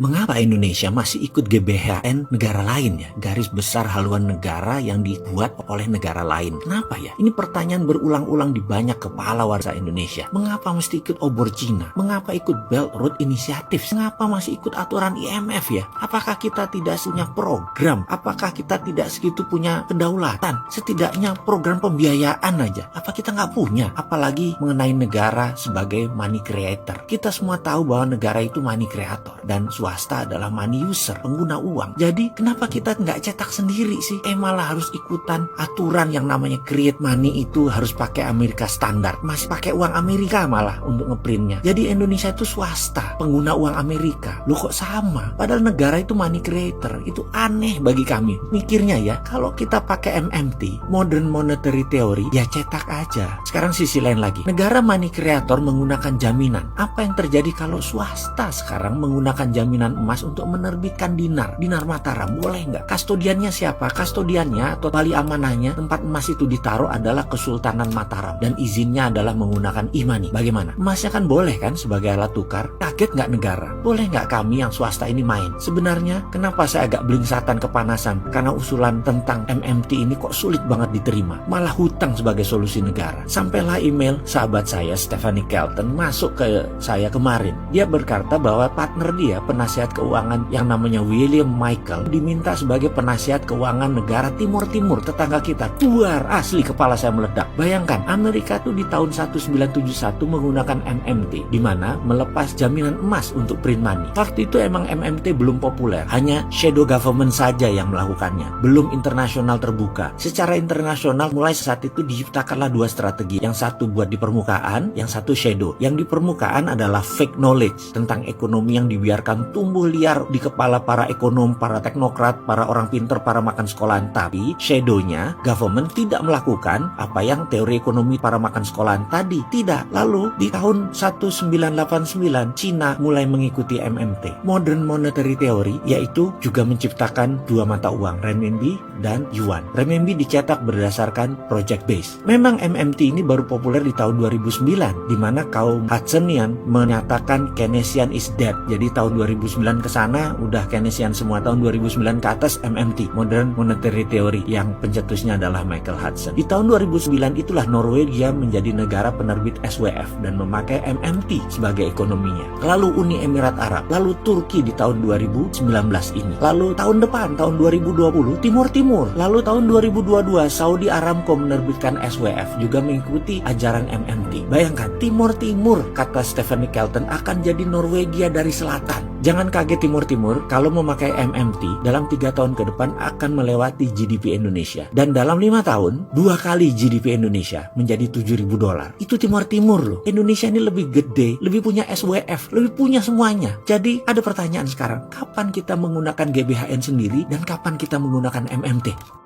Mengapa Indonesia masih ikut GBHN negara lain ya? Garis besar haluan negara yang dibuat oleh negara lain. Kenapa ya? Ini pertanyaan berulang-ulang di banyak kepala warga Indonesia. Mengapa mesti ikut obor Cina? Mengapa ikut Belt Road Initiative? Mengapa masih ikut aturan IMF ya? Apakah kita tidak punya program? Apakah kita tidak segitu punya kedaulatan? Setidaknya program pembiayaan aja. Apa kita nggak punya? Apalagi mengenai negara sebagai money creator. Kita semua tahu bahwa negara itu money creator dan swasta adalah money user, pengguna uang. Jadi kenapa kita nggak cetak sendiri sih? Malah harus ikutan aturan yang namanya create money itu harus pakai Amerika standar. Masih pakai uang Amerika malah untuk ngeprintnya. Jadi Indonesia itu swasta, pengguna uang Amerika. Loh kok sama? Padahal negara itu money creator. Itu aneh bagi kami. Mikirnya ya, kalau kita pakai MMT, Modern Monetary Theory, ya cetak aja. Sekarang sisi lain lagi. Negara money creator menggunakan jaminan. Apa yang terjadi kalau swasta sekarang menggunakan jaminan emas untuk menerbitkan dinar Mataram, boleh nggak? Kastodiannya siapa? Kastodiannya atau tali amanahnya tempat emas itu ditaruh adalah Kesultanan Mataram dan izinnya adalah menggunakan e-money. Bagaimana? Emasnya kan boleh kan sebagai alat tukar? Kaget nggak negara? Boleh nggak kami yang swasta ini main? Sebenarnya kenapa saya agak blingsatan kepanasan? Karena usulan tentang MMT ini kok sulit banget diterima. Malah hutang sebagai solusi negara. Sampailah email sahabat saya Stephanie Kelton masuk ke saya kemarin. Dia berkata bahwa partner dia, penasihat keuangan yang namanya William Michael, diminta sebagai penasihat keuangan negara Timur tetangga kita. Duar, asli kepala saya meledak. Bayangkan, Amerika tuh di tahun 1971 menggunakan MMT, di mana melepas jaminan emas untuk print money. Waktu itu emang MMT belum populer, hanya shadow government saja yang melakukannya, belum internasional terbuka. Secara internasional mulai saat itu diciptakanlah dua strategi, yang satu buat di permukaan, yang satu shadow. Yang di permukaan adalah fake knowledge tentang ekonomi yang dibiarkan tumbuh liar di kepala para ekonom, para teknokrat, para orang pinter, para makan sekolahan. Tapi shadownya, government tidak melakukan apa yang teori ekonomi para makan sekolahan tadi. Tidak. Lalu di tahun 1989 Cina mulai mengikuti MMT, Modern Monetary Theory, yaitu juga menciptakan dua mata uang, renminbi dan yuan. Renminbi dicetak berdasarkan project base. Memang MMT ini baru populer di tahun 2009, di mana kaum Hudsonian menyatakan Keynesian is dead. Jadi tahun 2009 ke sana udah Keynesian semua. Tahun 2009 ke atas MMT, Modern Monetary Theory, yang pencetusnya adalah Michael Hudson. Di tahun 2009 itulah Norwegia menjadi negara penerbit SWF dan memakai MMT sebagai ekonominya. Lalu Uni Emirat Arab, lalu Turki di tahun 2019 ini. Lalu tahun depan, tahun 2020, Timur, lalu tahun 2022 Saudi Aramco menerbitkan SWF juga mengikuti ajaran MMT. Bayangkan, Timur, kata Stephanie Kelton, akan jadi Norwegia dari selatan. Jangan kaget Timur kalau memakai MMT dalam 3 tahun ke depan akan melewati GDP Indonesia. Dan dalam 5 tahun, 2 kali GDP Indonesia menjadi $7.000. Itu Timur loh. Indonesia ini lebih gede, lebih punya SWF, lebih punya semuanya. Jadi ada pertanyaan sekarang, kapan kita menggunakan GBHN sendiri dan kapan kita menggunakan MMT?